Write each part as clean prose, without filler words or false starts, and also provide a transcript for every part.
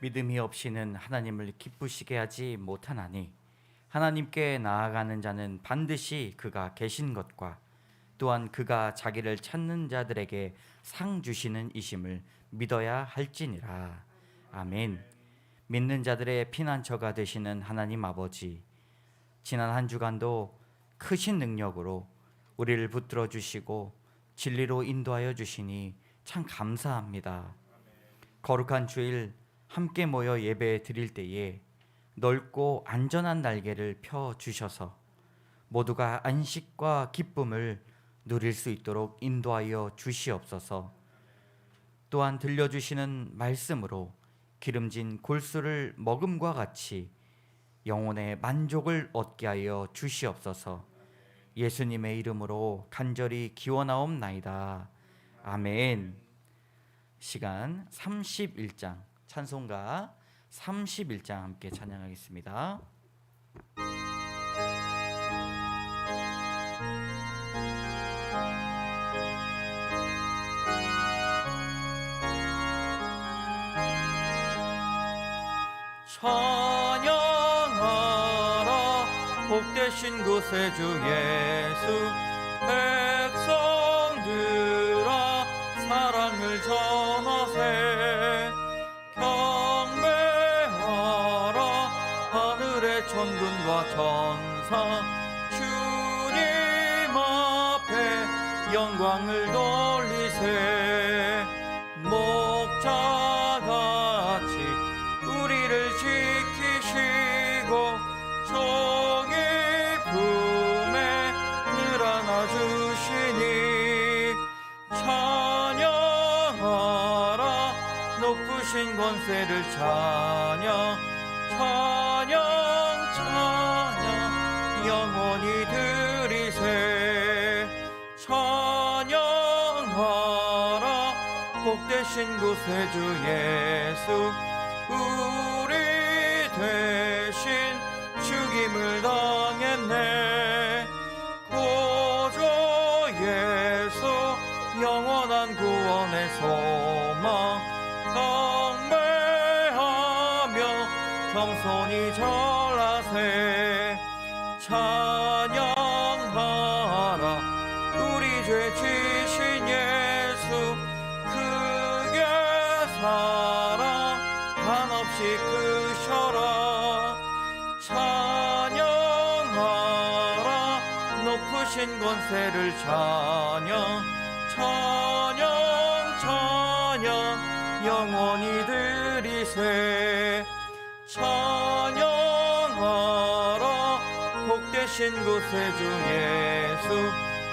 믿음이 없이는 하나님을 기쁘시게 하지 못하나니 하나님께 나아가는 자는 반드시 그가 계신 것과 또한 그가 자기를 찾는 자들에게 상 주시는 이심을 믿어야 할지니라. 아멘. 믿는 자들의 피난처가 되시는 하나님 아버지, 지난 한 주간도 크신 능력으로 우리를 붙들어 주시고 진리로 인도하여 주시니 참 감사합니다. 거룩한 주일 함께 모여 예배 드릴 때에 넓고 안전한 날개를 펴 주셔서 모두가 안식과 기쁨을 누릴 수 있도록 인도하여 주시옵소서. 또한 들려주시는 말씀으로 기름진 골수를 먹음과 같이 영혼의 만족을 얻게 하여 주시옵소서. 예수님의 이름으로 간절히 기원하옵나이다. 아멘. 시간 31장 찬송가 31장 함께 찬양하겠습니다. 찬양하라 복되신 구세주 예수, 백성들아 사랑을 전하세. 경배하라 하늘의 천군과 천사, 주님 앞에 영광을 돌리세. 목자같이 우리를 지키시고 정의 품에 늘 안아주시니 찬양하라 높으신 권세를 찬양 찬양 찬양 영원히 드리세. 찬양하라 복되신 구세주 예수, 우리 대신 죽임을 당했네. 구주 예수 영원한 구원의 소망, 경배하며 겸손히 절하세. 찬양하라 우리 죄 지신 예수, 그의 사랑 한없이 크셔라. 찬양하라 높으신 권세를 찬양 찬양 찬양 영원히 드리세. 찬양하라 복되신 구세주 예수,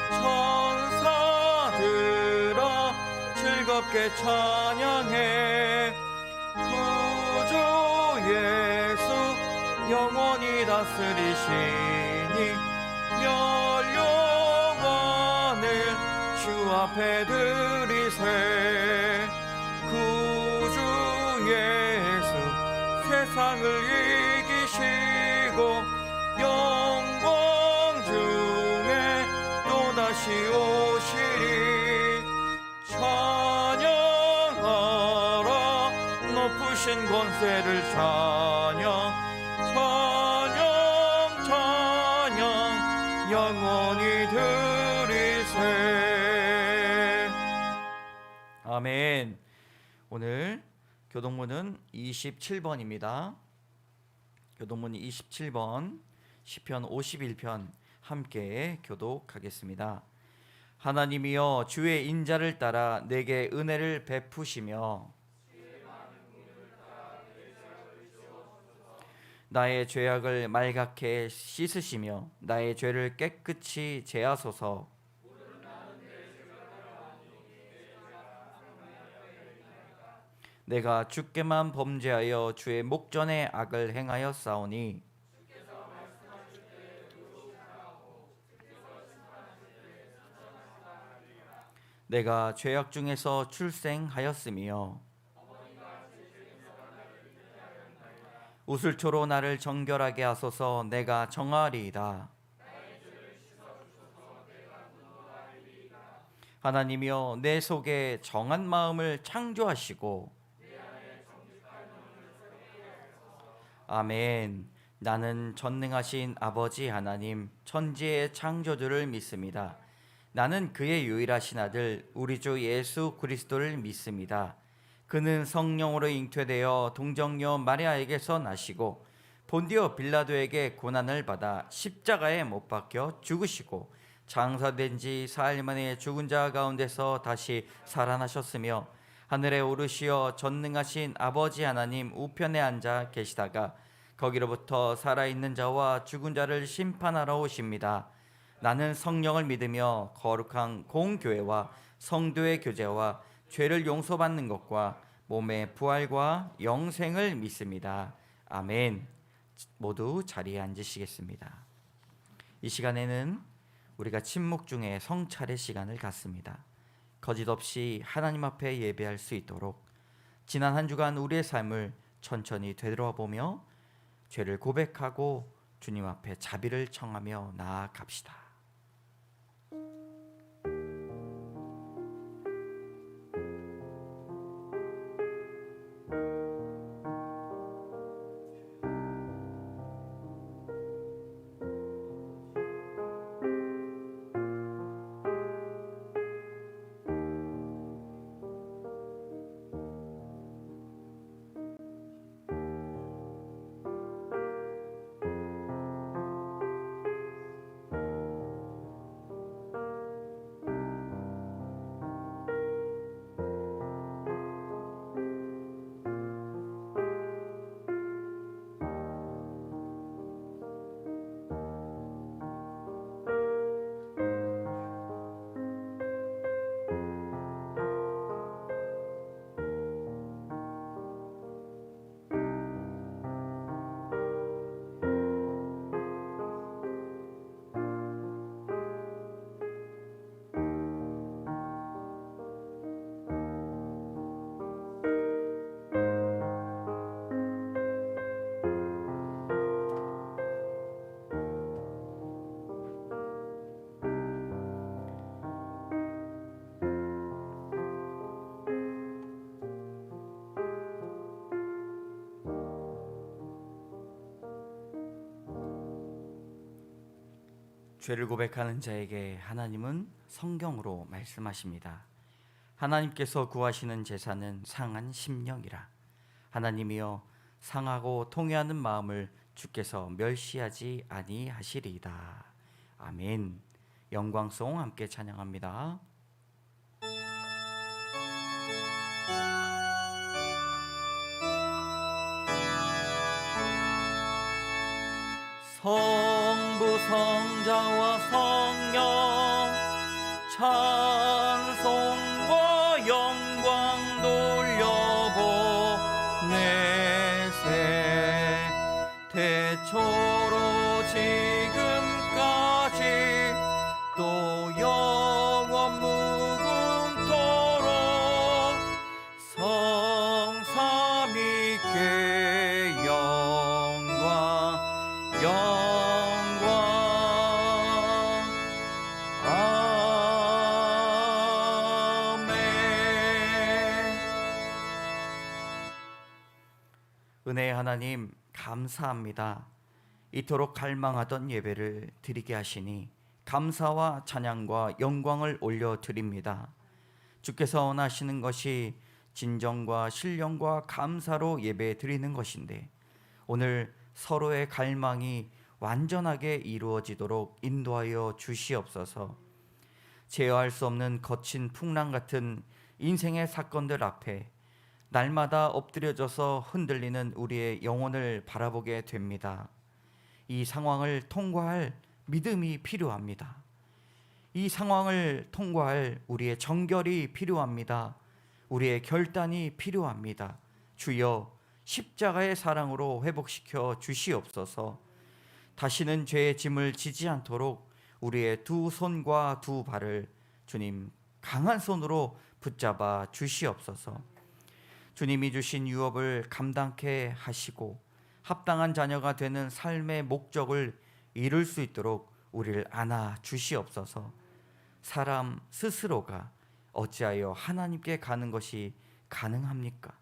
천사들아 즐겁게 찬양해. 구주 예수 영원히 다스리시니 멸영광을 주 앞에 드리세. 구주 예수 세상을 이기시고 영광 중에 또다시 오시리. 찬양하라 높으신 권세를 찬양 찬양 찬양 영원히 드리세. 아멘. 오늘 교동문은 27번입니다. 교동문 27번 시편 51편 함께 교독하겠습니다. 하나님이여 주의 인자를 따라 내게 은혜를 베푸시며 나의 죄악을 말갛게 씻으시며 나의 죄를 깨끗이 제하소서. 내가 주께만 범죄하여 주의 목전에 악을 행하였사오니 내가 죄악 중에서 출생하였으며 우슬초로 나를 정결하게 하소서. 내가 정하리이다. 하나님이여 내 속에 정한 마음을 창조하시고 아멘. 나는 전능하신 아버지 하나님, 천지의 창조주를 믿습니다. 나는 그의 유일하신 아들, 우리 주 예수 그리스도를 믿습니다. 그는 성령으로 잉태되어 동정녀 마리아에게서 나시고 본디오 빌라도에게 고난을 받아 십자가에 못 박혀 죽으시고 장사된 지 사흘 만에 죽은 자 가운데서 다시 살아나셨으며 하늘에 오르시어 전능하신 아버지 하나님 우편에 앉아 계시다가 거기로부터 살아있는 자와 죽은 자를 심판하러 오십니다. 나는 성령을 믿으며 거룩한 공교회와 성도의 교제와 죄를 용서받는 것과 몸의 부활과 영생을 믿습니다. 아멘. 모두 자리에 앉으시겠습니다. 이 시간에는 우리가 침묵 중에 성찰의 시간을 갖습니다. 거짓없이 하나님 앞에 예배할 수 있도록 지난 한 주간 우리의 삶을 천천히 되돌아보며 죄를 고백하고 주님 앞에 자비를 청하며 나아갑시다. 죄를 고백하는 자에게 하나님은 성경으로 말씀하십니다. 하나님께서 구하시는 제사는 상한 심령이라. 하나님이여 상하고 통회하는 마음을 주께서 멸시하지 아니하시리이다. 아멘. 영광송 함께 찬양합니다. 성부 성자와 성령 찬송과 영광 돌려보내세. 태초로 지금까지 또 영원 무궁토록 성삼위께 영광 은혜의 하나님 감사합니다. 이토록 갈망하던 예배를 드리게 하시니 감사와 찬양과 영광을 올려드립니다. 주께서 원하시는 것이 진정과 신령과 감사로 예배 드리는 것인데 오늘 서로의 갈망이 완전하게 이루어지도록 인도하여 주시옵소서. 제어할 수 없는 거친 풍랑 같은 인생의 사건들 앞에 날마다 엎드려져서 흔들리는 우리의 영혼을 바라보게 됩니다. 이 상황을 통과할 믿음이 필요합니다. 이 상황을 통과할 우리의 정결이 필요합니다. 우리의 결단이 필요합니다. 주여 십자가의 사랑으로 회복시켜 주시옵소서. 다시는 죄의 짐을 지지 않도록 우리의 두 손과 두 발을 주님 강한 손으로 붙잡아 주시옵소서. 주님이 주신 유업을 감당케 하시고 합당한 자녀가 되는 삶의 목적을 이룰 수 있도록 우리를 안아 주시옵소서. 사람 스스로가 어찌하여 하나님께 가는 것이 가능합니까?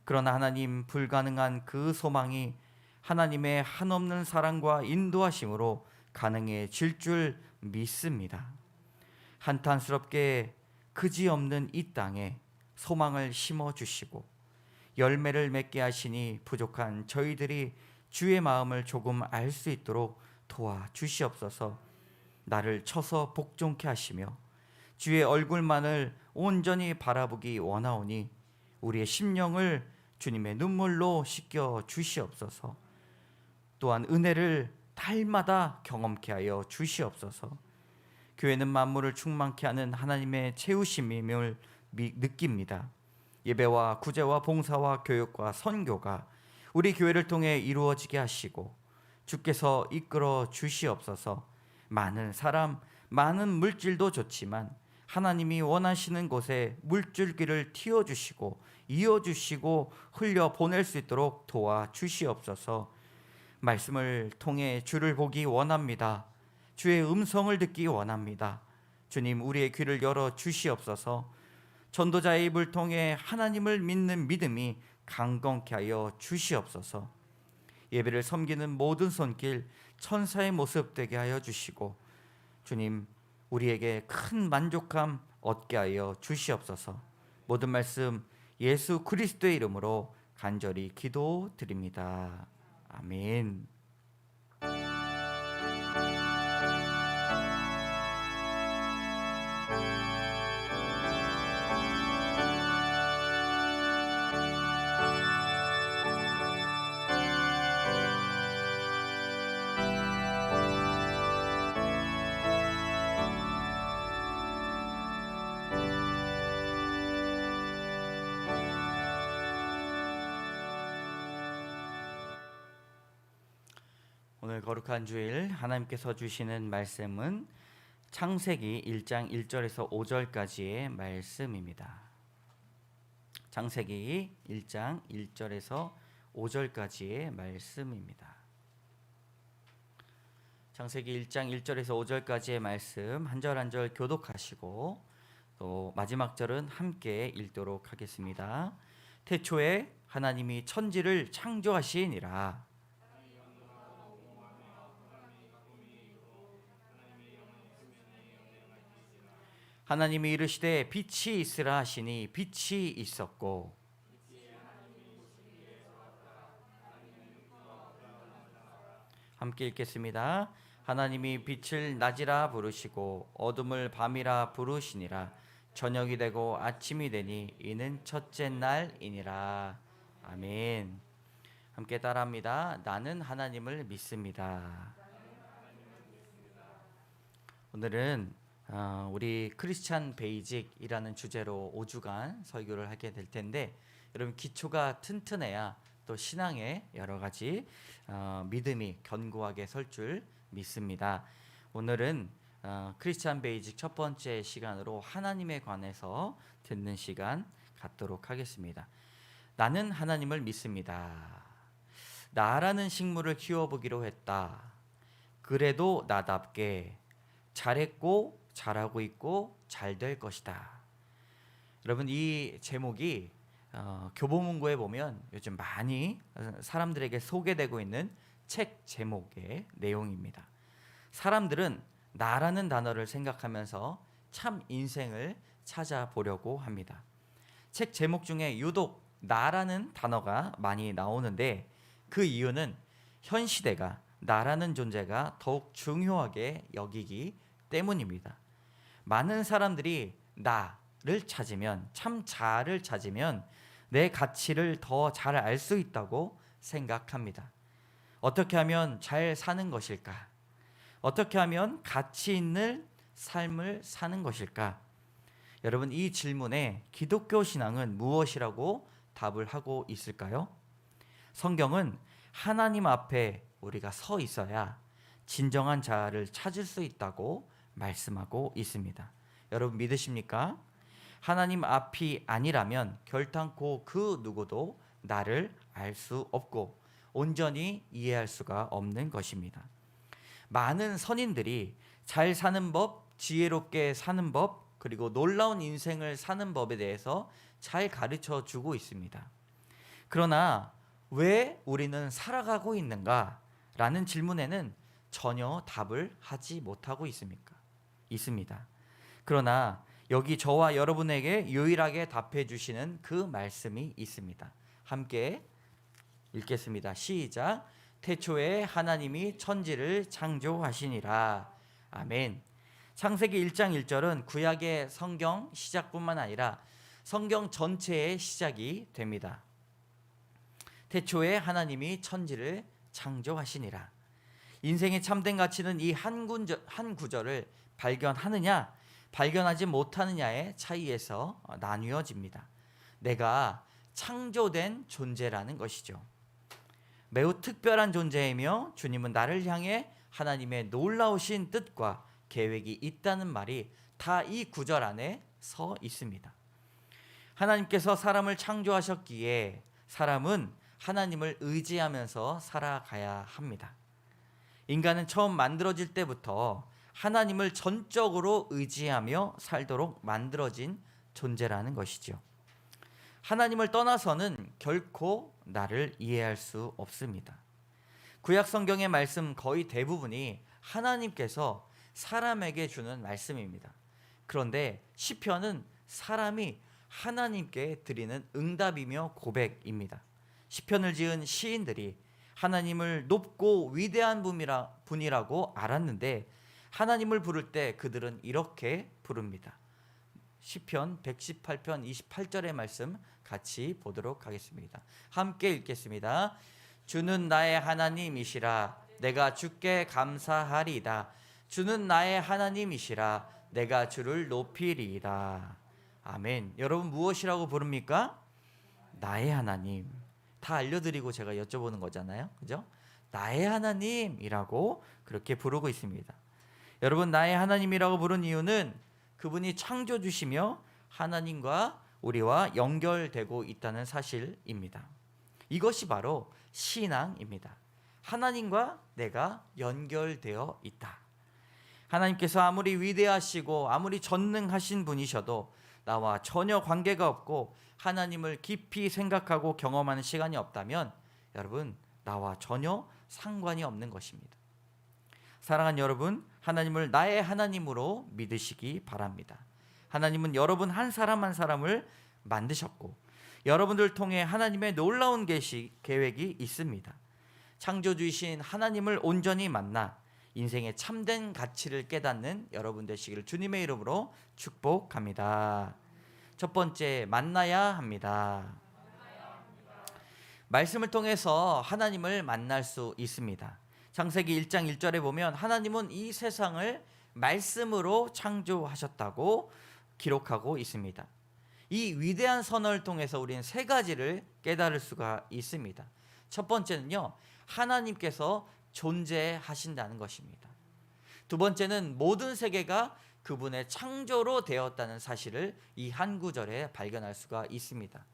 그러나 하나님, 불가능한 그 소망이 하나님의 한없는 사랑과 인도하심으로 가능해질 줄 믿습니다. 한탄스럽게 그지없는 이 땅에 소망을 심어주시고 열매를 맺게 하시니 부족한 저희들이 주의 마음을 조금 알 수 있도록 도와주시옵소서. 나를 쳐서 복종케 하시며 주의 얼굴만을 온전히 바라보기 원하오니 우리의 심령을 주님의 눈물로 씻겨 주시옵소서. 또한 은혜를 달마다 경험케 하여 주시옵소서. 교회는 만물을 충만케 하는 하나님의 채우심임을 느낍니다. 예배와 구제와 봉사와 교육과 선교가 우리 교회를 통해 이루어지게 하시고 주께서 이끌어 주시옵소서. 많은 사람, 많은 물질도 좋지만 하나님이 원하시는 곳에 물줄기를 틔워주시고 이어주시고 흘려보낼 수 있도록 도와주시옵소서. 말씀을 통해 주를 보기 원합니다. 주의 음성을 듣기 원합니다. 주님, 우리의 귀를 열어 주시옵소서. 전도자의 입을 통해 하나님을 믿는 믿음이 강건케 하여 주시옵소서. 예배를 섬기는 모든 손길 천사의 모습 되게 하여 주시고 주님, 우리에게 큰 만족함 얻게 하여 주시옵소서. 모든 말씀 예수 그리스도의 이름으로 간절히 기도드립니다. 아멘. 오늘 거룩한 주일 하나님께서 주시는 말씀은 창세기 1장 1절에서 5절까지의 말씀입니다. 창세기 1장 1절에서 5절까지의 말씀입니다. 창세기 1장 1절에서 5절까지의 말씀 한 절 한 절 교독하시고 또 마지막 절은 함께 읽도록 하겠습니다. 태초에 하나님이 천지를 창조하시니라. 하나님이 이르시되 빛이 있으라 하시니 빛이 있었고 함께 읽겠습니다. 하나님이 빛을 낮이라 부르시고 어둠을 밤이라 부르시니라. 저녁이 되고 아침이 되니 이는 첫째 날이니라. 아멘. 함께 따라합니다. 나는 하나님을 믿습니다. 오늘은 우리 크리스찬 베이직이라는 주제로 5주간 설교를 하게 될 텐데, 여러분 기초가 튼튼해야 또 신앙에 여러 가지 믿음이 견고하게 설 줄 믿습니다. 오늘은 크리스찬 베이직 첫 번째 시간으로 하나님에 관해서 듣는 시간 갖도록 하겠습니다. 나는 하나님을 믿습니다. 나라는 식물을 키워보기로 했다. 그래도 나답게 잘했고 잘하고 있고 잘 될 것이다. 여러분, 이 제목이 교보문고에 보면 요즘 많이 사람들에게 소개되고 있는 책 제목의 내용입니다. 사람들은 나라는 단어를 생각하면서 참 인생을 찾아보려고 합니다. 책 제목 중에 유독 나라는 단어가 많이 나오는데 그 이유는 현 시대가 나라는 존재가 더욱 중요하게 여기기 때문입니다. 많은 사람들이 나를 찾으면, 참 자를 찾으면 내 가치를 더 잘 알 수 있다고 생각합니다. 어떻게 하면 잘 사는 것일까? 어떻게 하면 가치 있는 삶을 사는 것일까? 여러분, 이 질문에 기독교 신앙은 무엇이라고 답을 하고 있을까요? 성경은 하나님 앞에 우리가 서 있어야 진정한 자아를 찾을 수 있다고 말씀하고 있습니다. 여러분 믿으십니까? 하나님 앞이 아니라면 결단코 그 누구도 나를 알 수 없고 온전히 이해할 수가 없는 것입니다. 많은 선인들이 잘 사는 법, 지혜롭게 사는 법, 그리고 놀라운 인생을 사는 법에 대해서 잘 가르쳐 주고 있습니다. 그러나 왜 우리는 살아가고 있는가? 라는 질문에는 전혀 답을 하지 못하고 있습니다. 그러나 여기 저와 여러분에게 유일하게 답해 주시는 그 말씀이 있습니다. 함께 읽겠습니다. 시작. 태초에 하나님이 천지를 창조하시니라. 아멘. 창세기 1장 1절은 구약의 성경 시작뿐만 아니라 성경 전체의 시작이 됩니다. 태초에 하나님이 천지를 창조하시니라. 인생의 참된 가치는 이 한 구절을 발견하느냐 발견하지 못하느냐의 차이에서 나뉘어집니다. 내가 창조된 존재라는 것이죠. 매우 특별한 존재이며 주님은 나를 향해 하나님의 놀라우신 뜻과 계획이 있다는 말이 다 이 구절 안에 서 있습니다. 하나님께서 사람을 창조하셨기에 사람은 하나님을 의지하면서 살아가야 합니다. 인간은 처음 만들어질 때부터 하나님을 전적으로 의지하며 살도록 만들어진 존재라는 것이죠. 하나님을 떠나서는 결코 나를 이해할 수 없습니다. 구약 성경의 말씀 거의 대부분이 하나님께서 사람에게 주는 말씀입니다. 그런데 시편은 사람이 하나님께 드리는 응답이며 고백입니다. 시편을 지은 시인들이 하나님을 높고 위대한 분이라고 알았는데 하나님을 부를 때 그들은 이렇게 부릅니다. 시편 118편 28절의 말씀 같이 보도록 하겠습니다. 함께 읽겠습니다. 주는 나의 하나님이시라 내가 주께 감사하리이다. 주는 나의 하나님이시라 내가 주를 높이리이다. 아멘. 여러분 무엇이라고 부릅니까? 나의 하나님. 다 알려드리고 제가 여쭤보는 거잖아요. 그죠? 나의 하나님이라고 그렇게 부르고 있습니다. 여러분 나의 하나님이라고 부른 이유는 그분이 창조주시며 하나님과 우리와 연결되고 있다는 사실입니다. 이것이 바로 신앙입니다. 하나님과 내가 연결되어 있다. 하나님께서 아무리 위대하시고 아무리 전능하신 분이셔도 나와 전혀 관계가 없고 하나님을 깊이 생각하고 경험하는 시간이 없다면 여러분 나와 전혀 상관이 없는 것입니다. 사랑하는 여러분, 하나님을 나의 하나님으로 믿으시기 바랍니다. 하나님은 여러분 한 사람 한 사람을 만드셨고 여러분들 통해 하나님의 놀라운 계획이 있습니다. 창조주이신 하나님을 온전히 만나 인생의 참된 가치를 깨닫는 여러분 되시기를 주님의 이름으로 축복합니다. 첫 번째, 만나야 합니다. 말씀을 통해서 하나님을 만날 수 있습니다. 창세기 1장 1절에 보면 하나님은 이 세상을 말씀으로 창조하셨다고 기록하고 있습니다. 이 위대한 선언을 통해서 우리는 세 가지를 깨달을 수가 있습니다. 첫 번째는요, 하나님께서 존재하신다는 것입니다. 두 번째는 모든 세계가 그분의 창조로 되었다는 사실을 이 한 구절에 발견할 수가 있습니다.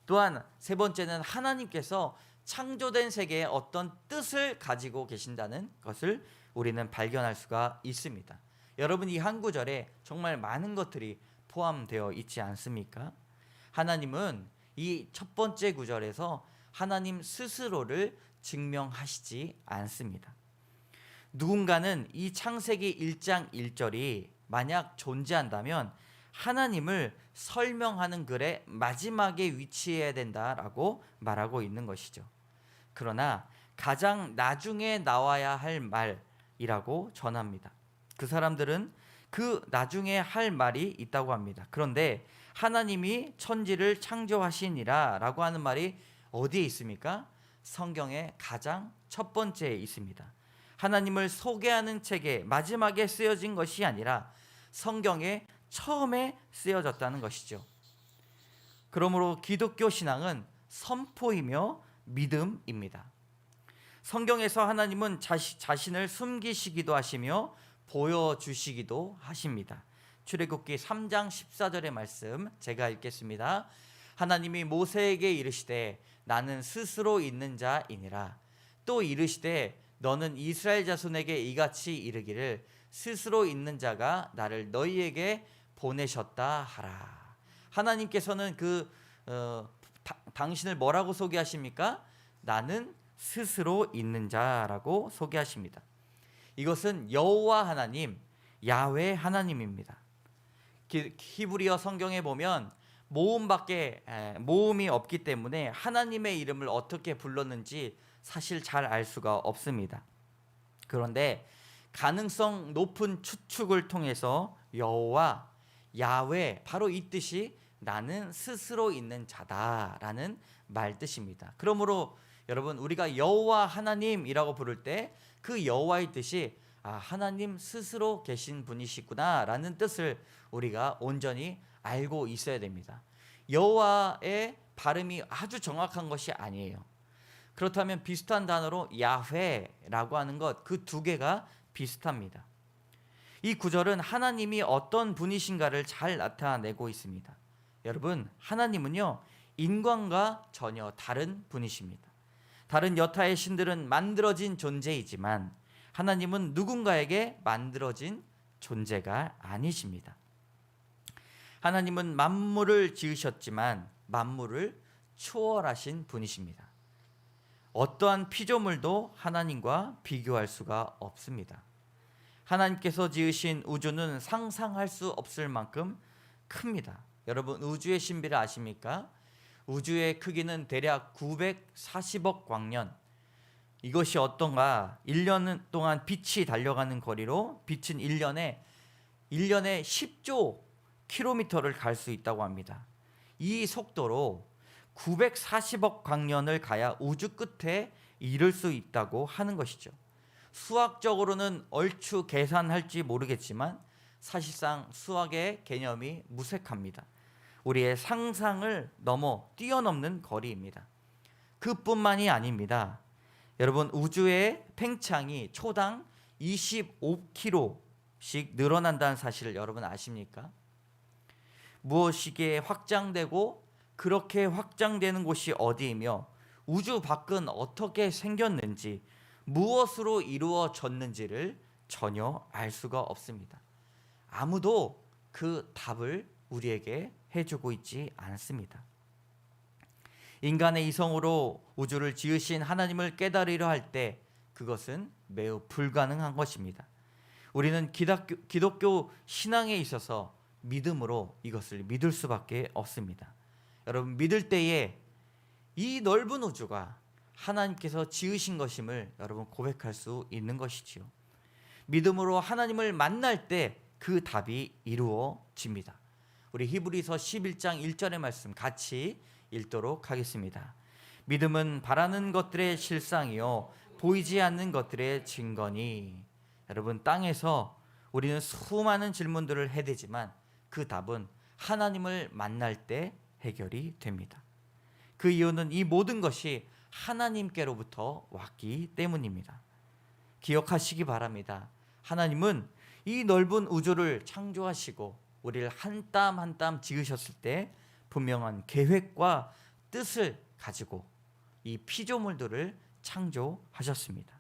또한 세 번째는 하나님께서 창조된 세계에 어떤 뜻을 가지고 계신다는 것을 우리는 발견할 수가 있습니다. 여러분 이 한 구절에 정말 많은 것들이 포함되어 있지 않습니까? 하나님은 이 첫 번째 구절에서 하나님 스스로를 증명하시지 않습니다. 누군가는 이 창세기 1장 1절이 만약 존재한다면 하나님을 설명하는 글의 마지막에 위치해야 된다라고 말하고 있는 것이죠. 그러나 가장 나중에 나와야 할 말이라고 전합니다. 그 사람들은 그 나중에 할 말이 있다고 합니다. 그런데 하나님이 천지를 창조하시니라 라고 하는 말이 어디에 있습니까? 성경의 가장 첫 번째에 있습니다. 하나님을 소개하는 책에 마지막에 쓰여진 것이 아니라 성경에 처음에 쓰여졌다는 것이죠. 그러므로 기독교 신앙은 선포이며 믿음입니다. 성경에서 하나님은 자신을 숨기시기도 하시며 보여주시기도 하십니다. 출애굽기 3장 14절의 말씀 제가 읽겠습니다. 하나님이 모세에게 이르시되 나는 스스로 있는 자이니라. 또 이르시되 너는 이스라엘 자손에게 이같이 이르기를 스스로 있는 자가 나를 너희에게 보내셨다 하라. 하나님께서는 당신을 뭐라고 소개하십니까? 나는 스스로 있는 자라고 소개하십니다. 이것은 여호와 하나님, 야훼 하나님입니다. 히브리어 성경에 보면 모음이 없기 때문에 하나님의 이름을 어떻게 불렀는지 사실 잘 알 수가 없습니다. 그런데 가능성 높은 추측을 통해서 여호와, 야훼, 바로 이 뜻이 나는 스스로 있는 자다라는 말 뜻입니다. 그러므로 여러분, 우리가 여호와 하나님이라고 부를 때 그 여호와의 뜻이 하나님 스스로 계신 분이시구나 라는 뜻을 우리가 온전히 알고 있어야 됩니다. 여호와의 발음이 아주 정확한 것이 아니에요. 그렇다면 비슷한 단어로 야훼라고 하는 것, 그 두 개가 비슷합니다. 이 구절은 하나님이 어떤 분이신가를 잘 나타내고 있습니다. 여러분, 하나님은요, 인간과 전혀 다른 분이십니다. 다른 여타의 신들은 만들어진 존재이지만 하나님은 누군가에게 만들어진 존재가 아니십니다. 하나님은 만물을 지으셨지만 만물을 초월하신 분이십니다. 어떠한 피조물도 하나님과 비교할 수가 없습니다. 하나님께서 지으신 우주는 상상할 수 없을 만큼 큽니다. 여러분, 우주의 신비를 아십니까? 우주의 크기는 대략 940억 광년. 이것이 어떤가? 1년 동안 빛이 달려가는 거리로 빛은 1년에 10조 킬로미터를 갈 수 있다고 합니다. 이 속도로 940억 광년을 가야 우주 끝에 이를 수 있다고 하는 것이죠. 수학적으로는 얼추 계산할지 모르겠지만 사실상 수학의 개념이 무색합니다. 우리의 상상을 뛰어넘는 거리입니다. 그뿐만이 아닙니다. 여러분, 우주의 팽창이 초당 25km씩 늘어난다는 사실을 여러분 아십니까? 무엇이기에 확장되고 그렇게 확장되는 곳이 어디이며 우주 밖은 어떻게 생겼는지, 무엇으로 이루어졌는지를 전혀 알 수가 없습니다. 아무도 그 답을 우리에게 해주고 있지 않습니다. 인간의 이성으로 우주를 지으신 하나님을 깨달으려 할 때 그것은 매우 불가능한 것입니다. 우리는 기독교 신앙에 있어서 믿음으로 이것을 믿을 수밖에 없습니다. 여러분, 믿을 때에 이 넓은 우주가 하나님께서 지으신 것임을 여러분 고백할 수 있는 것이지요. 믿음으로 하나님을 만날 때 그 답이 이루어집니다. 우리 히브리서 11장 1절의 말씀 같이 읽도록 하겠습니다. 믿음은 바라는 것들의 실상이요 보이지 않는 것들의 증거니. 여러분, 땅에서 우리는 수많은 질문들을 해대지만 그 답은 하나님을 만날 때 해결이 됩니다. 그 이유는 이 모든 것이 하나님께로부터 왔기 때문입니다. 기억하시기 바랍니다. 하나님은 이 넓은 우주를 창조하시고 우리를 한 땀 한 땀 지으셨을 때 분명한 계획과 뜻을 가지고 이 피조물들을 창조하셨습니다.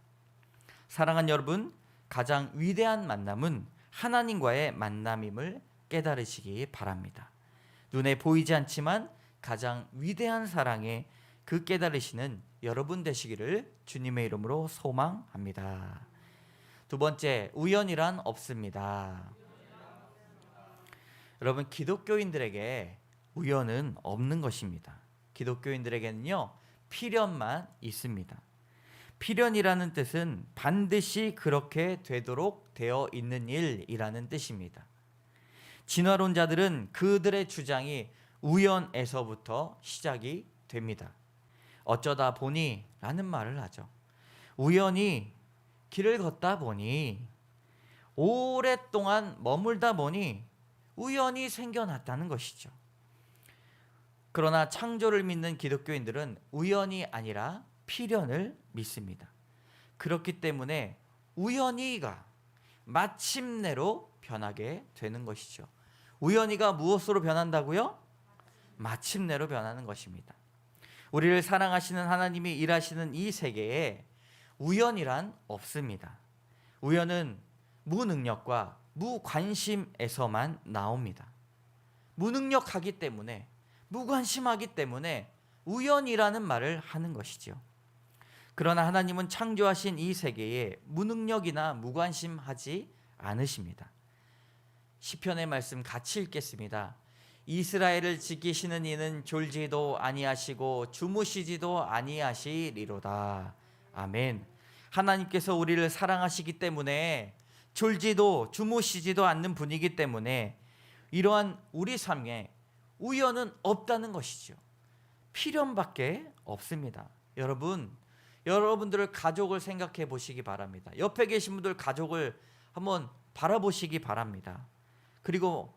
사랑하는 여러분, 가장 위대한 만남은 하나님과의 만남임을 깨달으시기 바랍니다. 눈에 보이지 않지만 가장 위대한 사랑에 그 깨달으시는 여러분 되시기를 주님의 이름으로 소망합니다. 두 번째, 우연이란 없습니다. 여러분, 기독교인들에게 우연은 없는 것입니다. 기독교인들에게는요, 필연만 있습니다. 필연이라는 뜻은 반드시 그렇게 되도록 되어 있는 일이라는 뜻입니다. 진화론자들은 그들의 주장이 우연에서부터 시작이 됩니다. 어쩌다 보니 라는 말을 하죠. 우연히 길을 걷다 보니, 오랫동안 머물다 보니 우연히 생겨났다는 것이죠. 그러나 창조를 믿는 기독교인들은 우연이 아니라 필연을 믿습니다. 그렇기 때문에 우연히가 마침내로 변하게 되는 것이죠. 우연히가 무엇으로 변한다고요? 마침내로 변하는 것입니다. 우리를 사랑하시는 하나님이 일하시는 이 세계에 우연이란 없습니다. 우연은 무능력과 무관심에서만 나옵니다. 무능력하기 때문에, 무관심하기 때문에 우연이라는 말을 하는 것이죠. 그러나 하나님은 창조하신 이 세계에 무능력이나 무관심하지 않으십니다. 시편의 말씀 같이 읽겠습니다. 이스라엘을 지키시는 이는 졸지도 아니하시고 주무시지도 아니하시리로다. 아멘. 하나님께서 우리를 사랑하시기 때문에 졸지도 주무시지도 않는 분이기 때문에 이러한 우리 삶에 우연은 없다는 것이죠. 필연밖에 없습니다. 여러분들을 가족을 생각해 보시기 바랍니다. 옆에 계신 분들 가족을 한번 바라보시기 바랍니다. 그리고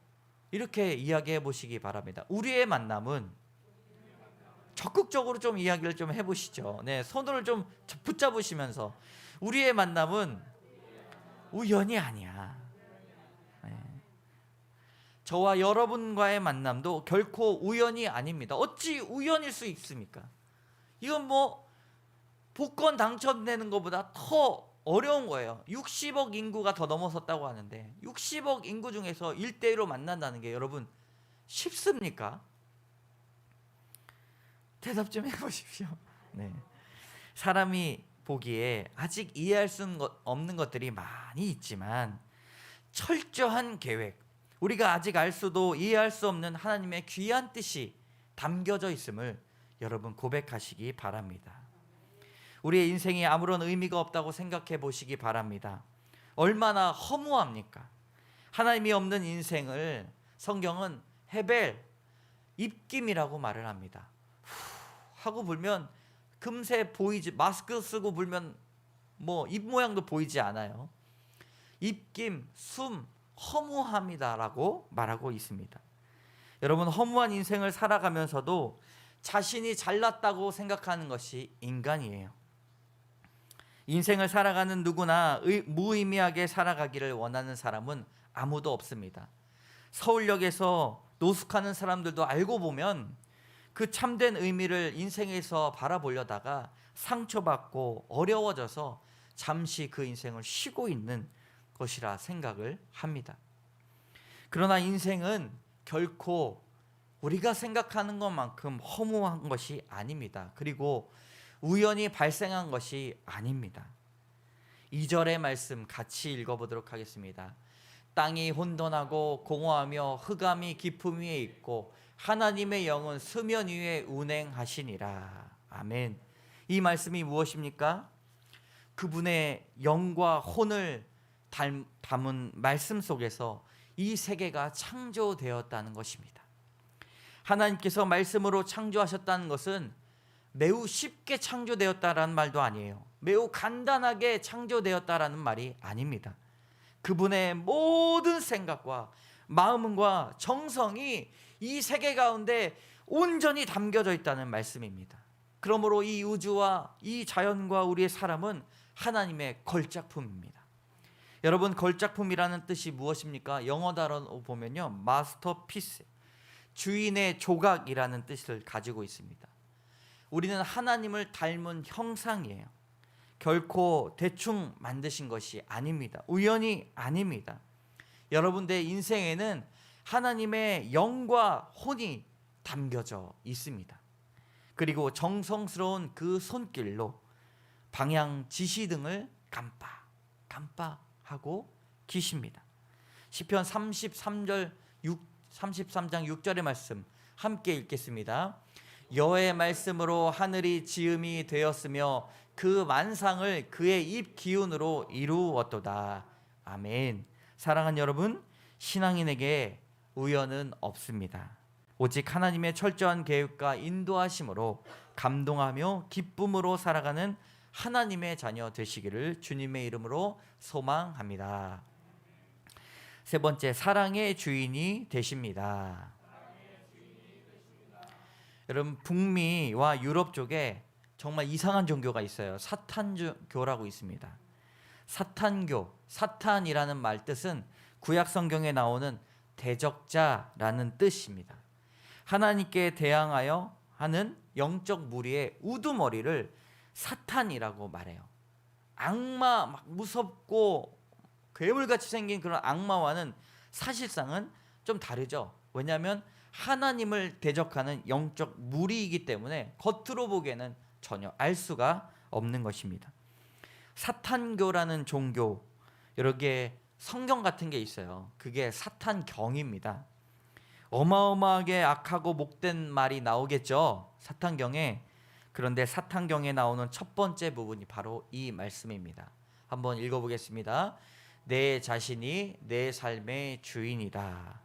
이렇게 이야기해 보시기 바랍니다. 우리의 만남은 적극적으로 좀 이야기를 좀 해보시죠. 네, 손을 좀 붙잡으시면서 우리의 만남은 우연이 아니야. 네. 저와 여러분과의 만남도 결코 우연이 아닙니다. 어찌 우연일 수 있습니까? 이건 뭐 복권 당첨되는 것보다 더 어려운 거예요. 60억 인구가 더 넘어섰다고 하는데 60억 인구 중에서 1대1로 만난다는 게 여러분 쉽습니까? 대답 좀 해보십시오. 네. 사람이 보기에 아직 이해할 수 없는 것들이 많이 있지만 철저한 계획, 우리가 아직 알 수도 이해할 수 없는 하나님의 귀한 뜻이 담겨져 있음을 여러분 고백하시기 바랍니다. 우리의 인생이 아무런 의미가 없다고 생각해 보시기 바랍니다. 얼마나 허무합니까? 하나님이 없는 인생을 성경은 헤벨, 입김이라고 말을 합니다. 하고 불면 금세 보이지, 마스크 쓰고 불면 뭐 입 모양도 보이지 않아요. 입김, 숨, 허무함이다라고 말하고 있습니다. 여러분, 허무한 인생을 살아가면서도 자신이 잘났다고 생각하는 것이 인간이에요. 인생을 살아가는 누구나 무의미하게 살아가기를 원하는 사람은 아무도 없습니다. 서울역에서 노숙하는 사람들도 알고 보면 그 참된 의미를 인생에서 바라보려다가 상처받고 어려워져서 잠시 그 인생을 쉬고 있는 것이라 생각을 합니다. 그러나 인생은 결코 우리가 생각하는 것만큼 허무한 것이 아닙니다. 그리고 우연히 발생한 것이 아닙니다. 2절의 말씀 같이 읽어보도록 하겠습니다. 땅이 혼돈하고 공허하며 흑암이 깊음 위에 있고 하나님의 영은 수면 위에 운행하시니라. 아멘. 이 말씀이 무엇입니까? 그분의 영과 혼을 담은 말씀 속에서 이 세계가 창조되었다는 것입니다. 하나님께서 말씀으로 창조하셨다는 것은 매우 쉽게 창조되었다라는 말도 아니에요. 매우 간단하게 창조되었다라는 말이 아닙니다. 그분의 모든 생각과 마음과 정성이 이 세계 가운데 온전히 담겨져 있다는 말씀입니다. 그러므로 이 우주와 이 자연과 우리의 사람은 하나님의 걸작품입니다. 여러분, 걸작품이라는 뜻이 무엇입니까? 영어 단어로 보면요, 마스터피스, 주인의 조각이라는 뜻을 가지고 있습니다. 우리는 하나님을 닮은 형상이에요. 결코 대충 만드신 것이 아닙니다. 우연이 아닙니다. 여러분들의 인생에는 하나님의 영과 혼이 담겨져 있습니다. 그리고 정성스러운 그 손길로 방향 지시등을 깜빡하고 계십니다. 시편 33장 6절의 말씀 함께 읽겠습니다. 여호와의 말씀으로 하늘이 지음이 되었으며 그 만상을 그의 입 기운으로 이루었도다. 아멘. 사랑하는 여러분, 신앙인에게 우연은 없습니다. 오직 하나님의 철저한 계획과 인도하심으로 감동하며 기쁨으로 살아가는 하나님의 자녀 되시기를 주님의 이름으로 소망합니다. 세 번째, 사랑의 주인이 되십니다. 여러분, 북미와 유럽 쪽에 정말 이상한 종교가 있어요. 사탄교라고 있습니다. 사탄교, 사탄이라는 말 뜻은 구약 성경에 나오는 대적자라는 뜻입니다. 하나님께 대항하여 하는 영적 무리의 우두머리를 사탄이라고 말해요. 악마, 막 무섭고 괴물같이 생긴 그런 악마와는 사실상은 좀 다르죠. 왜냐하면 하나님을 대적하는 영적 무리이기 때문에 겉으로 보기에는 전혀 알 수가 없는 것입니다. 사탄교라는 종교, 여러 개 성경 같은 게 있어요. 그게 사탄경입니다. 어마어마하게 악하고 목된 말이 나오겠죠, 사탄경에. 그런데 사탄경에 나오는 첫 번째 부분이 바로 이 말씀입니다. 한번 읽어보겠습니다. 내 자신이 내 삶의 주인이다.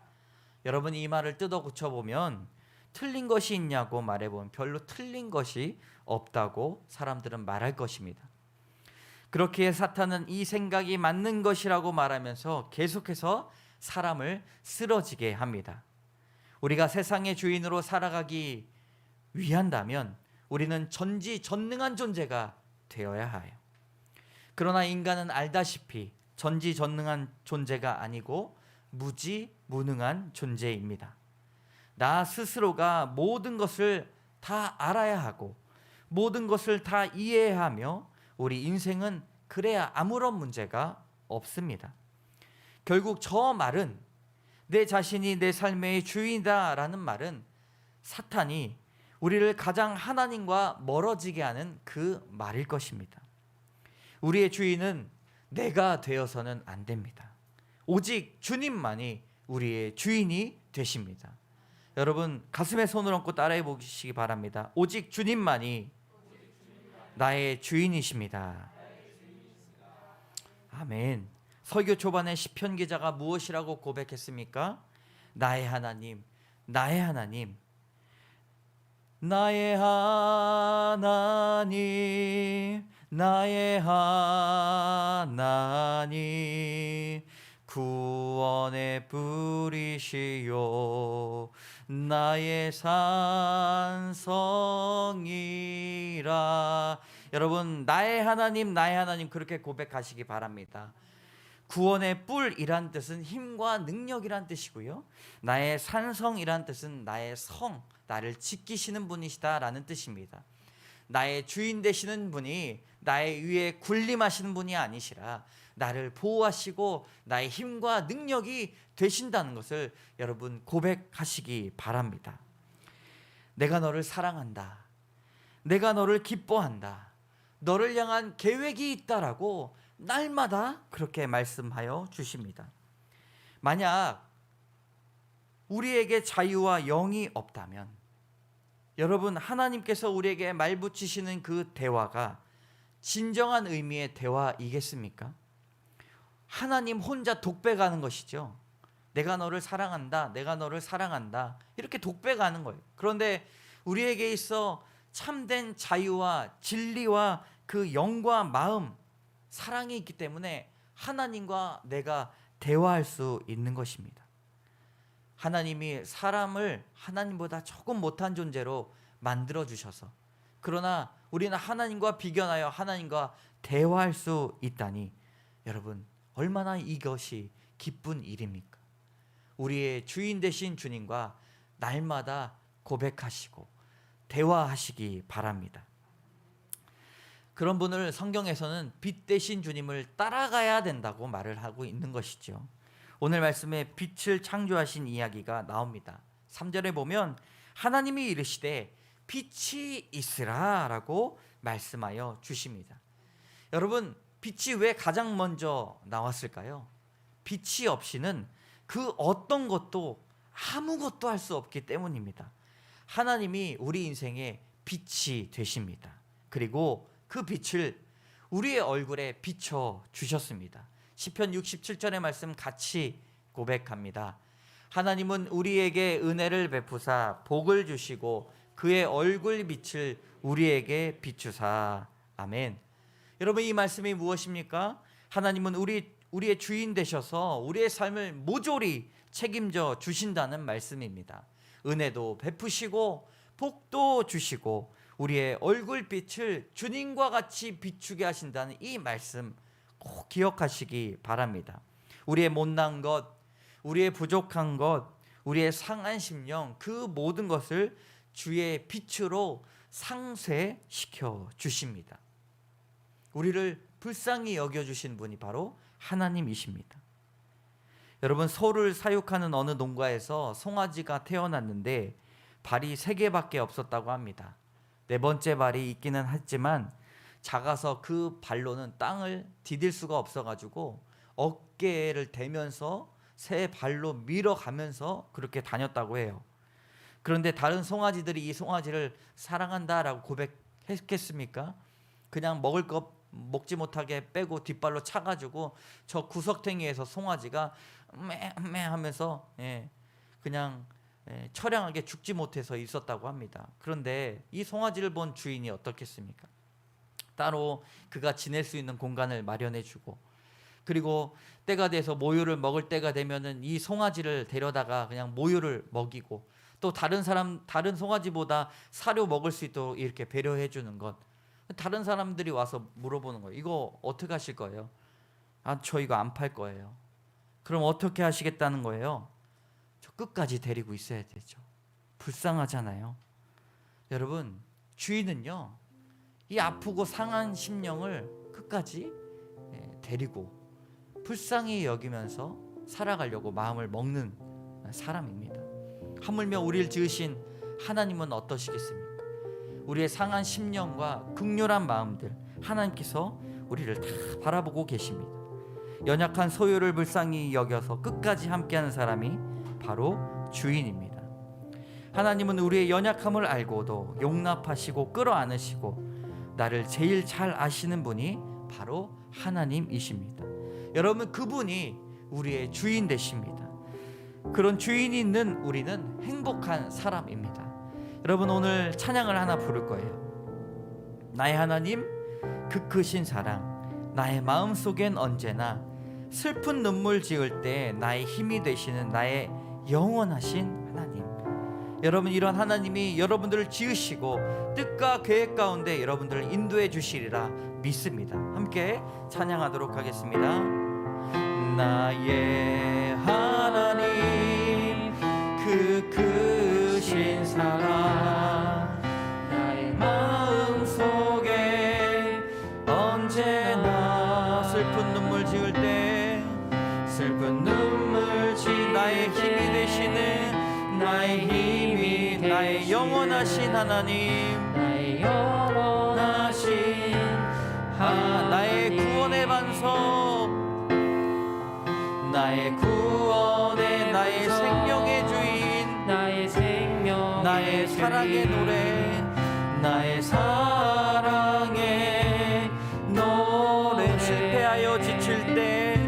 여러분, 이 말을 뜯어 고쳐보면 틀린 것이 있냐고 말해보면 별로 틀린 것이 없다고 사람들은 말할 것입니다. 그렇기에 사탄은 이 생각이 맞는 것이라고 말하면서 계속해서 사람을 쓰러지게 합니다. 우리가 세상의 주인으로 살아가기 위한다면 우리는 전지전능한 존재가 되어야 해요. 그러나 인간은 알다시피 전지전능한 존재가 아니고 무지무능한 존재입니다. 나 스스로가 모든 것을 다 알아야 하고 모든 것을 다 이해하며 우리 인생은 그래야 아무런 문제가 없습니다. 결국 저 말은, 내 자신이 내 삶의 주인이다 라는 말은 사탄이 우리를 가장 하나님과 멀어지게 하는 그 말일 것입니다. 우리의 주인은 내가 되어서는 안 됩니다. 오직 주님만이 우리의 주인이 되십니다. 여러분, 가슴에 손을 얹고 따라해 보시기 바랍니다. 오직 주님만이 나의 주인이십니다. 아멘. 설교 초반에 시편 기자가 무엇이라고 고백했습니까? 나의 하나님, 나의 하나님, 나의 하나님, 나의 하나님, 구원의 뿌리시요 나의 산성이라. 여러분, 나의 하나님, 나의 하나님, 그렇게 고백하시기 바랍니다. 구원의 뿔이란 뜻은 힘과 능력이란 뜻이고요, 나의 산성이란 뜻은 나의 성, 나를 지키시는 분이시다라는 뜻입니다. 나의 주인 되시는 분이 나의 위에 군림하시는 분이 아니시라 나를 보호하시고 나의 힘과 능력이 되신다는 것을 여러분 고백하시기 바랍니다. 내가 너를 사랑한다, 내가 너를 기뻐한다, 너를 향한 계획이 있다라고 날마다 그렇게 말씀하여 주십니다. 만약 우리에게 자유와 영이 없다면 여러분, 하나님께서 우리에게 말붙이시는 그 대화가 진정한 의미의 대화이겠습니까? 하나님 혼자 독백하는 것이죠. 내가 너를 사랑한다, 내가 너를 사랑한다, 이렇게 독백하는 거예요. 그런데 우리에게 있어 참된 자유와 진리와 그 영과 마음, 사랑이 있기 때문에 하나님과 내가 대화할 수 있는 것입니다. 하나님이 사람을 하나님보다 조금 못한 존재로 만들어 주셔서, 그러나 우리는 하나님과 비견하여 하나님과 대화할 수 있다니 여러분, 얼마나 이것이 기쁜 일입니까? 우리의 주인 되신 주님과 날마다 고백하시고 대화하시기 바랍니다. 그런 분을 성경에서는 빛 되신 주님을 따라가야 된다고 말을 하고 있는 것이죠. 오늘 말씀에 빛을 창조하신 이야기가 나옵니다. 3절에 보면 하나님이 이르시되 빛이 있으라 라고 말씀하여 주십니다. 여러분, 빛이 왜 가장 먼저 나왔을까요? 빛이 없이는 그 어떤 것도 아무것도 할 수 없기 때문입니다. 하나님이 우리 인생의 빛이 되십니다. 그리고 그 빛을 우리의 얼굴에 비춰 주셨습니다. 시편 67절의 말씀 같이 고백합니다. 하나님은 우리에게 은혜를 베푸사 복을 주시고 그의 얼굴 빛을 우리에게 비추사. 아멘. 여러분, 이 말씀이 무엇입니까? 하나님은 우리의 주인 되셔서 우리의 삶을 모조리 책임져 주신다는 말씀입니다. 은혜도 베푸시고 복도 주시고 우리의 얼굴빛을 주님과 같이 비추게 하신다는 이 말씀 꼭 기억하시기 바랍니다. 우리의 못난 것, 우리의 부족한 것, 우리의 상한 심령, 그 모든 것을 주의 빛으로 상쇄시켜 주십니다. 우리를 불쌍히 여겨주신 분이 바로 하나님이십니다. 여러분, 소를 사육하는 어느 농가에서 송아지가 태어났는데 발이 3개밖에 없었다고 합니다. 4번째 발이 있기는 했지만 작아서 그 발로는 땅을 디딜 수가 없어가지고 어깨를 대면서 새 발로 밀어가면서 그렇게 다녔다고 해요. 그런데 다른 송아지들이 이 송아지를 사랑한다라고 고백했겠습니까? 그냥 먹을 것 먹지 못하게 빼고 뒷발로 차가지고 저 구석탱이에서 송아지가 매 하면서 그냥 처량하게 죽지 못해서 있었다고 합니다. 그런데 이 송아지를 본 주인이 어떻겠습니까? 따로 그가 지낼 수 있는 공간을 마련해 주고, 그리고 때가 돼서 모유를 먹을 때가 되면은 이 송아지를 데려다가 그냥 모유를 먹이고, 또 다른 송아지보다 사료 먹을 수 있도록 이렇게 배려해 주는 것. 다른 사람들이 와서 물어보는 거예요. 이거 어떻게 하실 거예요? 저 이거 안 팔 거예요. 그럼 어떻게 하시겠다는 거예요? 저 끝까지 데리고 있어야 되죠. 불쌍하잖아요. 여러분, 주인은요, 이 아프고 상한 심령을 끝까지 데리고 불쌍히 여기면서 살아가려고 마음을 먹는 사람입니다. 하물며 우리를 지으신 하나님은 어떠시겠습니까? 우리의 상한 심령과 극렬한 마음들, 하나님께서 우리를 다 바라보고 계십니다. 연약한 소유를 불쌍히 여겨서 끝까지 함께하는 사람이 바로 주인입니다. 하나님은 우리의 연약함을 알고도 용납하시고 끌어안으시고 나를 제일 잘 아시는 분이 바로 하나님이십니다. 여러분, 그분이 우리의 주인 되십니다. 그런 주인이 있는 우리는 행복한 사람입니다. 여러분, 오늘 찬양을 하나 부를 거예요. 나의 하나님, 그 크신 사랑, 나의 마음속엔 언제나 슬픈 눈물 지을 때 나의 힘이 되시는 나의 영원하신 하나님. 여러분, 이런 하나님이 여러분들을 지으시고 뜻과 계획 가운데 여러분들을 인도해 주시리라 믿습니다. 함께 찬양하도록 하겠습니다. 나의 하나님, 그 크신 사랑, 나의 마음속에 언제나 슬픈 눈물 지을 때 슬픈 눈물 지을 나의 힘이 되시는 나의 힘이 나의 영원하신 하나님, 나의 영원하신 나의 구원의 반석, 나의 구원의 나의 생명의 주인, 나의 사랑의 노래, 나의 사랑의 노래. 실패하여 지칠 때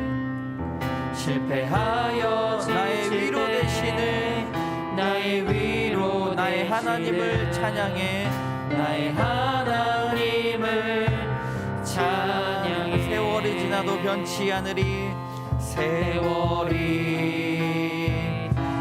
실패하여 나의 위로 되시는 나의 위로 나의 하나님을 찬양해, 나의 하나님을 찬양해. 세월이 지나도 변치 않으리, 세월이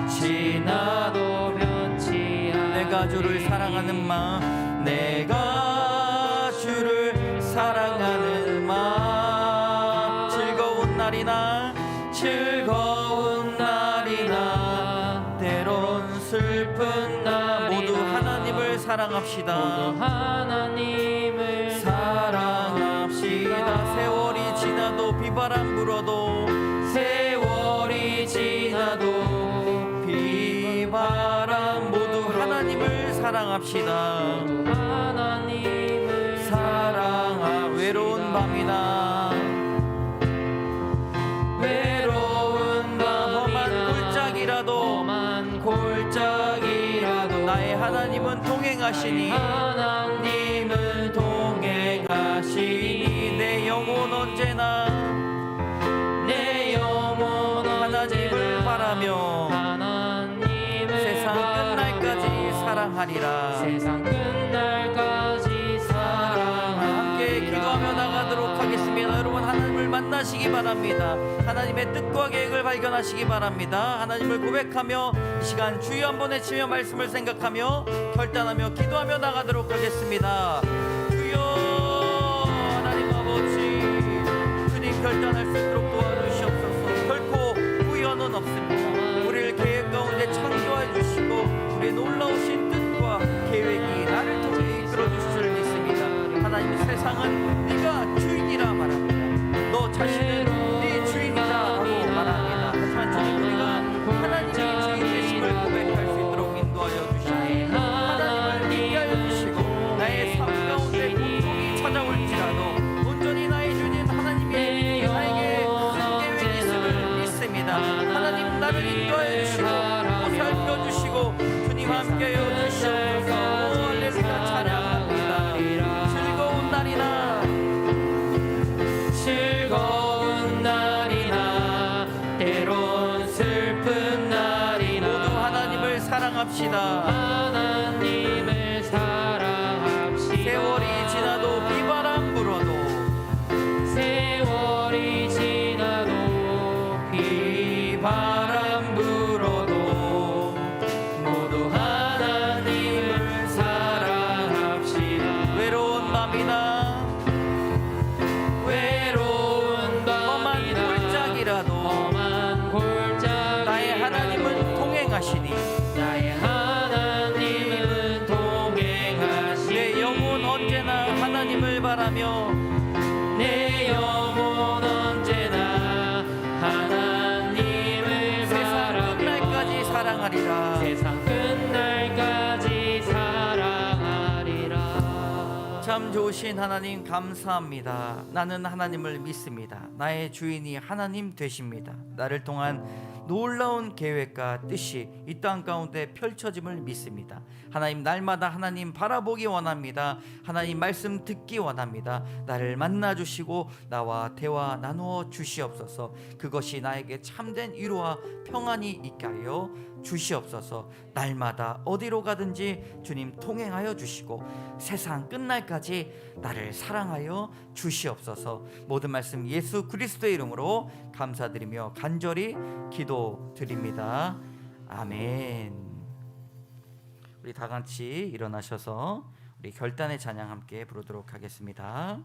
지나도 변치 않으리. 내가 주를 사랑하는 마음, 내가 주를 사랑하는 마음. 즐거운 날이나 즐거운 날이나 때론 슬픈 날 모두 하나님을 사랑합시다. 모두 하나님을 사랑합시다. 세월이 지나도 비바람 불어도, 세월이 지나도 비바람 모두 하나님을 사랑합시다. 모두 하나님을 사랑하. 외로운 밤이나 외로운 밤 험한 골짜기라도 나의 하나님은 동행하시니, 하나님은 동행하시니 내 영혼 언제나 내 영혼 하나님을 바라며 세상 끝날까지 사랑하리라. 세상 끝날까지 사랑하리라. 함께 기도하며 나가도록 하겠습니다. 여러분, 하나님을 만나시기 바랍니다. 하나님의 뜻과 계획을 발견하시기 바랍니다. 하나님을 고백하며 이 시간 주여 한번 외치며 말씀을 생각하며 결단하며 기도하며 나가도록 하겠습니다. 주여 하나님 아버지, 주님 결단할 수 있도록 도와주시옵소서. 결코 후회는 없습니다. 우리를 계획 가운데 창조해 주시고 우리의 놀라우신 뜻과 계획이 나를 통해 이끌어 주실 줄 믿습니다. 하나님, 세상은 네가 주인이라 말합니다. 너 자신은 네 주인이다 하고 말합니다. 하지만 주님, 우리가 하나님이 주인 되심을 고백할 수 있도록 인도하여 주시니 하나님을 믿게 하여 주시고 나의 삶 가운데 고통이 찾아올지라도 말하며 내 영혼 언제나 하나님을 세상 끝날까지 사랑하리라. 세상 끝날까지 사랑하리라. 참 좋으신 하나님 감사합니다. 나는 하나님을 믿습니다. 나의 주인이 하나님 되십니다. 나를 통한 놀라운 계획과 뜻이 이 땅 가운데 펼쳐짐을 믿습니다. 하나님, 날마다 하나님 바라보기 원합니다. 하나님 말씀 듣기 원합니다. 나를 만나 주시고 나와 대화 나누어 주시옵소서. 그것이 나에게 참된 위로와 평안이 있게 하여 주시옵소서. 날마다 어디로 가든지 주님 통행하여 주시고 세상 끝날까지 나를 사랑하여 주시옵소서. 모든 말씀 예수 그리스도의 이름으로 감사드리며 간절히 기도드립니다. 아멘. 우리 다 같이 일어나셔서 우리 결단의 찬양 함께 부르도록 하겠습니다.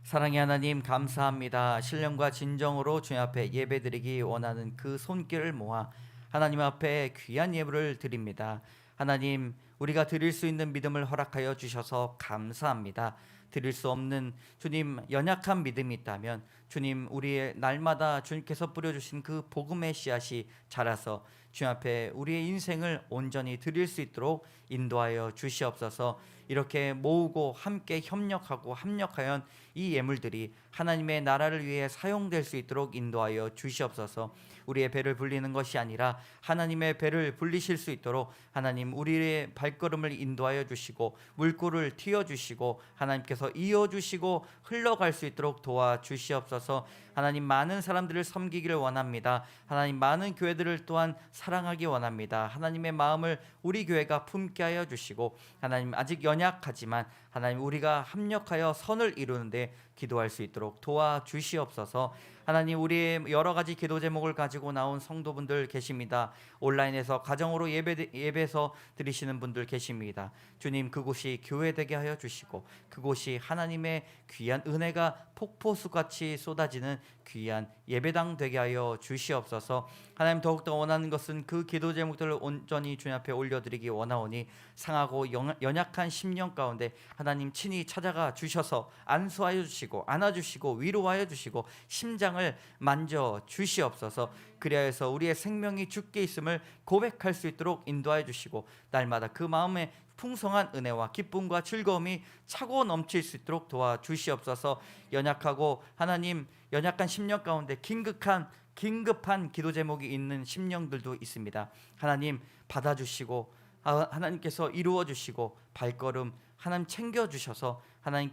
사랑의 하나님 감사합니다. 신령과 진정으로 주님 앞에 예배드리기 원하는 그 손길을 모아 하나님 앞에 귀한 예물을 드립니다. 하나님, 우리가 드릴 수 있는 믿음을 허락하여 주셔서 감사합니다. 드릴 수 없는 주님 연약한 믿음이 있다면 주님, 우리의 날마다 주님께서 뿌려주신 그 복음의 씨앗이 자라서 주님 앞에 우리의 인생을 온전히 드릴 수 있도록 인도하여 주시옵소서. 이렇게 모으고 함께 협력하고 합력하여 이 예물들이 하나님의 나라를 위해 사용될 수 있도록 인도하여 주시옵소서. 우리의 배를 불리는 것이 아니라 하나님의 배를 불리실 수 있도록 하나님 우리의 발걸음을 인도하여 주시고 물꼬를 틔워주시고 하나님께서 이어주시고 흘러갈 수 있도록 도와주시옵소서. 하나님, 많은 사람들을 섬기기를 원합니다. 하나님, 많은 교회들을 또한 사랑하기 원합니다. 하나님의 마음을 우리 교회가 품게 하여 주시고 하나님, 아직 연약하지만 하나님 우리가 합력하여 선을 이루는데 기도할 수 있도록 도와주시옵소서. 하나님, 우리의 여러 가지 기도 제목을 가지고 나온 성도분들 계십니다. 온라인에서 가정으로 예배에서 드리시는 분들 계십니다. 주님, 그곳이 교회 되게 하여 주시고 그곳이 하나님의 귀한 은혜가 폭포수같이 쏟아지는 귀한 예배당 되게 하여 주시옵소서. 하나님, 더욱더 원하는 것은 그 기도 제목들을 온전히 주님 앞에 올려드리기 원하오니 상하고 연약한 심령 가운데 하나님 친히 찾아가 주셔서 안수하여 주시고 안아주시고 위로하여 주시고 심장을 만져 주시옵소서. 그리하여서 우리의 생명이 주께 있음을 고백할 수 있도록 인도하여 주시고 날마다 그 마음에 풍성한 은혜와 기쁨과 즐거움이 차고 넘칠 수 있도록 도와주시옵소서. 연약하고 하나님 연약한 심령 가운데 긴급한 기도 제목이 있는 심령들도 있습니다. 하나님 받아주시고 하나님께서 이루어 주시고 발걸음 하나님 챙겨주셔서 하나님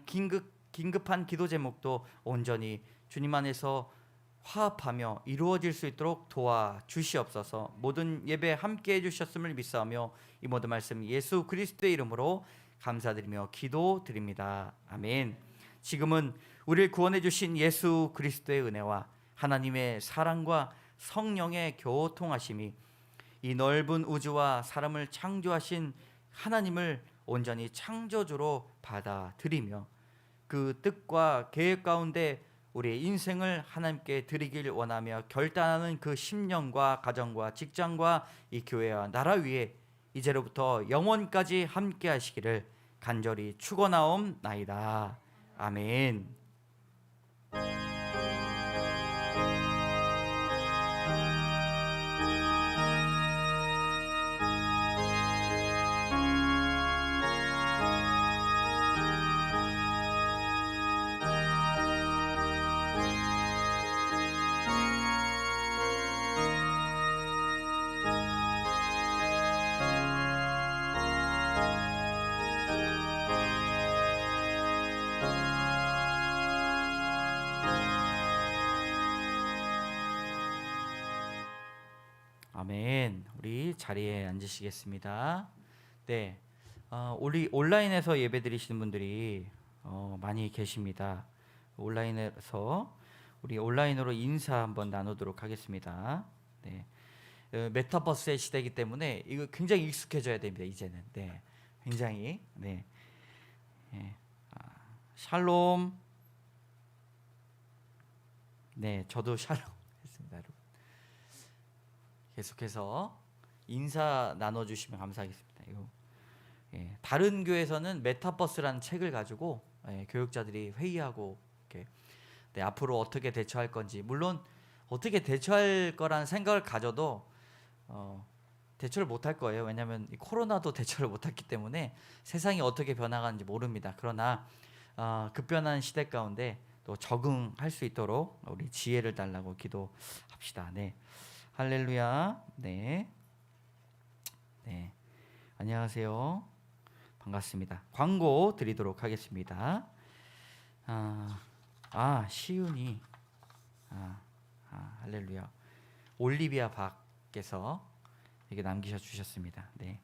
긴급한 기도 제목도 온전히 주님 안에서 화합하며 이루어질 수 있도록 도와주시옵소서. 모든 예배 함께 해주셨음을 믿사오며 이 모든 말씀 예수 그리스도의 이름으로 감사드리며 기도드립니다. 아멘. 지금은 우리를 구원해 주신 예수 그리스도의 은혜와 하나님의 사랑과 성령의 교통하심이 이 넓은 우주와 사람을 창조하신 하나님을 온전히 창조주로 받아들이며 그 뜻과 계획 가운데 우리의 인생을 하나님께 드리길 원하며 결단하는 그 심령과 가정과 직장과 이 교회와 나라 위에 이제로부터 영원까지 함께 하시기를 간절히 축원하옵나이다. 아멘. 아멘. 우리 자리에 앉으시겠습니다. 네, 우리 온라인에서 예배 드리시는 분들이 많이 계십니다. 온라인에서 우리 온라인으로 인사 한번 나누도록 하겠습니다. 네, 메타버스의 시대이기 때문에 이거 굉장히 익숙해져야 됩니다. 이제는 네, 굉장히 네, 샬롬. 네, 저도 샬롬 했습니다, 여러분. 계속해서 인사 나눠주시면 감사하겠습니다. 이거, 다른 교회에서는 메타버스라는 책을 가지고 교육자들이 회의하고 이렇게 앞으로 어떻게 대처할 건지, 물론 어떻게 대처할 거라는 생각을 가져도 대처를 못할 거예요. 왜냐하면 이 코로나도 대처를 못했기 때문에 세상이 어떻게 변화가는지 모릅니다. 그러나 급변하는 시대 가운데 또 적응할 수 있도록 우리 지혜를 달라고 기도합시다. 네. 할렐루야. 네. 네. 안녕하세요. 반갑습니다. 광고 드리도록 하겠습니다. 시윤이. 할렐루야. 올리비아 박께서 이렇게 남기셔 주셨습니다. 네.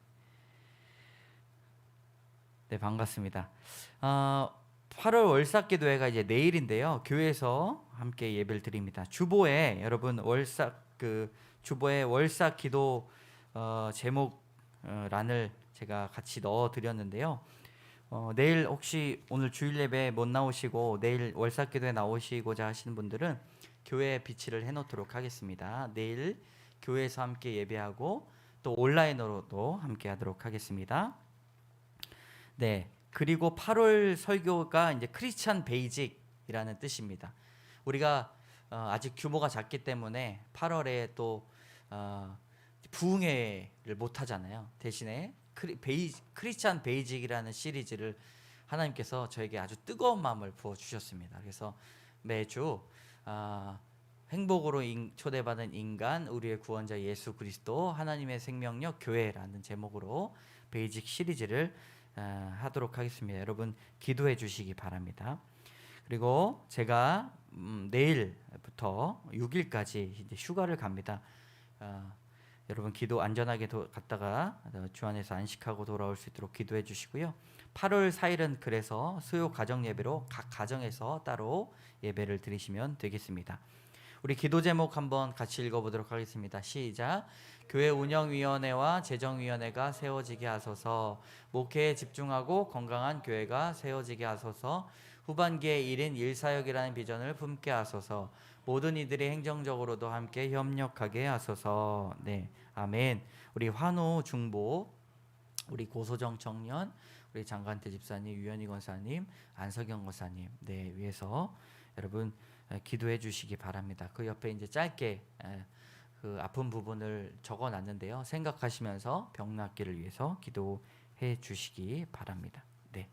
네, 반갑습니다. 8월 월삭기도회가 이제 내일인데요. 교회에서 함께 예배를 드립니다. 주보에 여러분 주보에 월삭기도 제목란을 제가 같이 넣어 드렸는데요. 내일 혹시 오늘 주일 예배 못 나오시고 내일 월삭기도에 나오시고자 하시는 분들은 교회에 비치를 해놓도록 하겠습니다. 내일 교회에서 함께 예배하고 또 온라인으로도 함께 하도록 하겠습니다. 네, 그리고 8월 설교가 이제 크리스찬 베이직이라는 뜻입니다. 우리가 아직 규모가 작기 때문에 8월에 또 부흥회를 못 하잖아요. 대신에 크리스찬 베이직이라는 시리즈를 하나님께서 저에게 아주 뜨거운 마음을 부어 주셨습니다. 그래서 매주 행복으로 초대받은 인간, 우리의 구원자 예수 그리스도, 하나님의 생명력 교회라는 제목으로 베이직 시리즈를 하도록 하겠습니다. 여러분 기도해 주시기 바랍니다. 그리고 제가 내일부터 6일까지 이제 휴가를 갑니다. 여러분 기도 안전하게 갔다가 주 안에서 안식하고 돌아올 수 있도록 기도해 주시고요. 8월 4일은 그래서 수요 가정 예배로 각 가정에서 따로 예배를 드리시면 되겠습니다. 우리 기도 제목 한번 같이 읽어보도록 하겠습니다. 시작. 교회 운영위원회와 재정위원회가 세워지게 하소서. 목회에 집중하고 건강한 교회가 세워지게 하소서. 후반기에 1인 1사역이라는 비전을 품게 하소서. 모든 이들이 행정적으로도 함께 협력하게 하소서. 네, 아멘. 우리 환우 중보, 우리 고소정 청년, 우리 장관태 집사님, 유현희 권사님, 안석영 권사님, 네, 위해서 여러분 기도해 주시기 바랍니다. 그 옆에 이제 짧게 그 아픈 부분을 적어놨는데요. 생각하시면서 병 낫기를 위해서 기도해 주시기 바랍니다. 네.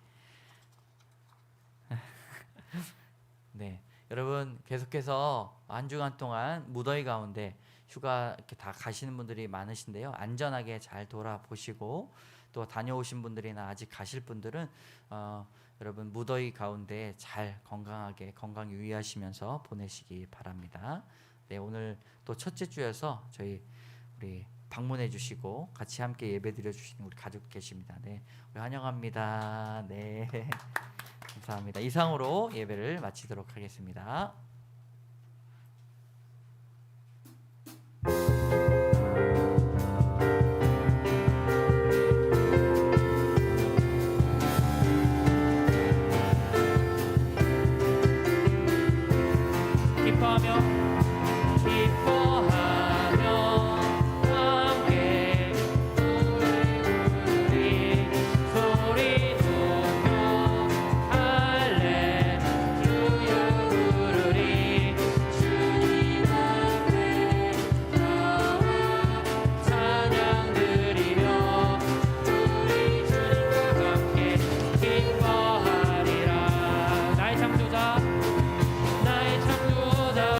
네, 여러분 계속해서 한 주간 동안 무더위 가운데 휴가 이렇게 다 가시는 분들이 많으신데요. 안전하게 잘 돌아보시고 또 다녀오신 분들이나 아직 가실 분들은 여러분 무더위 가운데 잘 건강하게 건강 유의하시면서 보내시기 바랍니다. 네, 오늘 또 첫째 주여서 우리 방문해 주시고 같이 함께 예배 드려 주시는 우리 가족 계십니다. 네, 우리 환영합니다. 네. 감사합니다. 이상으로 예배를 마치도록 하겠습니다.